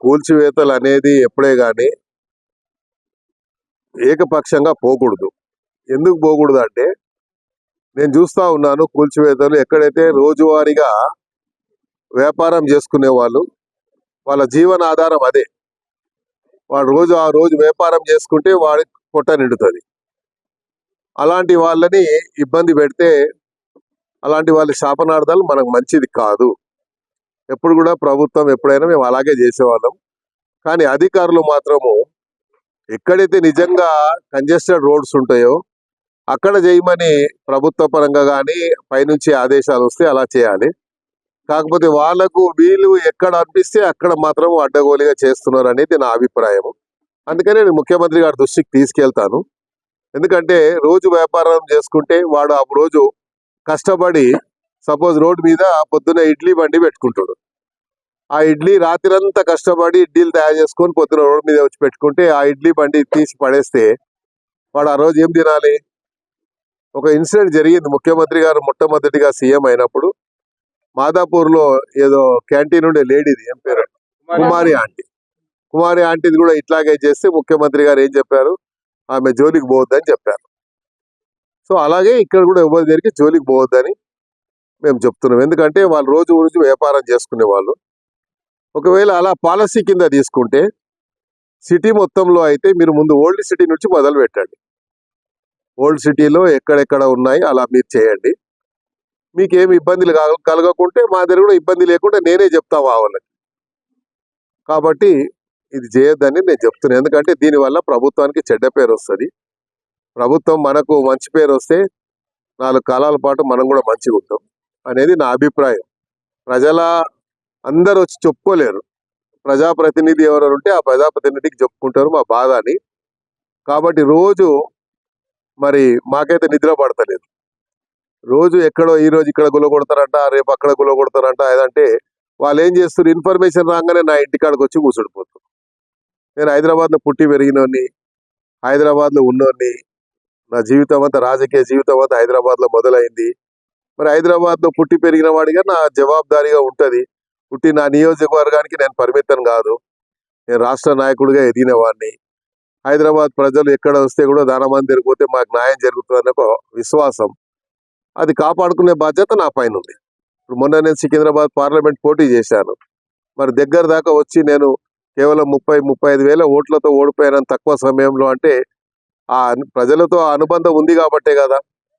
కూల్చివేతలు అనేది ఎప్పుడే కానీ ఏకపక్షంగా పోకూడదు. ఎందుకు పోకూడదు అంటే, నేను చూస్తా ఉన్నాను కూల్చివేతలు ఎక్కడైతే రోజువారీగా వ్యాపారం చేసుకునే వాళ్ళు, వాళ్ళ జీవనాధారం అదే. వాడు ఆ రోజు వ్యాపారం చేసుకుంటే వాడికి పొట్ట నిండుతుంది. అలాంటి వాళ్ళని ఇబ్బంది పెడితే, అలాంటి వాళ్ళ శాపనార్థాలు మనకు మంచిది కాదు. ఎప్పుడు కూడా ప్రభుత్వం ఎప్పుడైనా మేము అలాగే చేసేవాళ్ళం. కానీ అధికారులు మాత్రము ఎక్కడైతే నిజంగా కంజెస్టెడ్ రోడ్స్ ఉంటాయో అక్కడ చేయమని ప్రభుత్వ పరంగా కానీ పైనుంచి ఆదేశాలు వస్తే అలా చేయాలి. కాకపోతే వీళ్ళు ఎక్కడ అనిపిస్తే అక్కడ మాత్రం అడ్డగోలుగా చేస్తున్నారు అనేది నా అభిప్రాయం. అందుకనే నేను ముఖ్యమంత్రి గారి దృష్టికి తీసుకెళ్తాను. ఎందుకంటే రోజు వ్యాపారం చేసుకుంటే వాడు ఆ రోజు కష్టపడి, సపోజ్ రోడ్డు మీద పొద్దున్న ఇడ్లీ బండి పెట్టుకుంటాడు. ఆ ఇడ్లీ రాత్రంతా కష్టపడి ఇడ్లీలు తయారు చేసుకొని పొద్దున రోడ్డు మీద వచ్చి పెట్టుకుంటే ఆ ఇడ్లీ బండి తీసి పడేస్తే వాడు ఆ రోజు ఏం తినాలి? ఒక ఇన్సిడెంట్ జరిగింది. ముఖ్యమంత్రి గారు మొట్టమొదటిగా సీఎం అయినప్పుడు మాదాపూర్లో ఏదో క్యాంటీన్ ఉండే లేడీది, ఏం పేరు, కుమారి ఆంటీది కూడా ఇట్లాగే చేస్తే ముఖ్యమంత్రి గారు ఏం చెప్పారు? ఆమె జోలికి పోవద్దని చెప్పారు. సో అలాగే ఇక్కడ కూడా ఎవరి దగ్గరికి జోలికి పోవద్దని మేము చెప్తున్నాం. ఎందుకంటే వాళ్ళు రోజు వ్యాపారం చేసుకునే వాళ్ళు. ఒకవేళ అలా పాలసీ కింద తీసుకుంటే సిటీ మొత్తంలో అయితే మీరు ముందు ఓల్డ్ సిటీ నుంచి మొదలు పెట్టండి. ఓల్డ్ సిటీలో ఎక్కడెక్కడ ఉన్నాయి అలా మీరు చేయండి. మీకేమి ఇబ్బందులు కలగకుంటే మా దగ్గర కూడా ఇబ్బంది లేకుండా నేనే చెప్తా వాళ్ళకి. కాబట్టి ఇది చేయొద్దని నేను చెప్తున్నాను. ఎందుకంటే దీనివల్ల ప్రభుత్వానికి చెడ్డ పేరు వస్తుంది. ప్రభుత్వం మనకు మంచి పేరు వస్తే 4 కాలాల పాటు మనం కూడా మంచిగా ఉంటాం అనేది నా అభిప్రాయం. అందరూ వచ్చి చెప్పుకోలేరు. ప్రజాప్రతినిధి ఎవరు ఉంటే ఆ ప్రజాప్రతినిధికి చెప్పుకుంటారు మా బాధ అని. కాబట్టి రోజు మరి మాకైతే నిద్ర పడతలేదు. రోజు ఎక్కడో ఈ రోజు ఇక్కడ గులగొడతారంట, రేపు అక్కడ గులగొడతారంట. ఏదంటే వాళ్ళు ఏం చేస్తారు, ఇన్ఫర్మేషన్ రాగానే నా ఇంటికాడికి వచ్చి కూర్చుడిపోతారు. నేను హైదరాబాద్లో పుట్టి పెరిగినోని, హైదరాబాద్లో ఉన్నోని, నా జీవితం అంతా రాజకీయ జీవితం అంతా హైదరాబాద్లో మొదలైంది. మరి హైదరాబాద్లో పుట్టి పెరిగిన వాడిగా నా జవాబుదారీగా ఉంటుంది. నా నియోజకవర్గానికి నేను పరిమితం కాదు. నేను రాష్ట్ర నాయకుడిగా ఎదిగిన వాడిని. హైదరాబాద్ ప్రజలు ఎక్కడ వస్తే కూడా దానమంది జరిగిపోతే మాకు న్యాయం జరుగుతుందనే ఒక విశ్వాసం, అది కాపాడుకునే బాధ్యత నా పైన ఉంది. ఇప్పుడు మొన్న నేను సికింద్రాబాద్ పార్లమెంట్ పోటీ చేశాను. మరి దగ్గర దాకా వచ్చి నేను కేవలం 30-35 వేల ఓట్లతో ఓడిపోయాను తక్కువ సమయంలో. అంటే ఆ ప్రజలతో అనుబంధం ఉంది కాబట్టే కదా.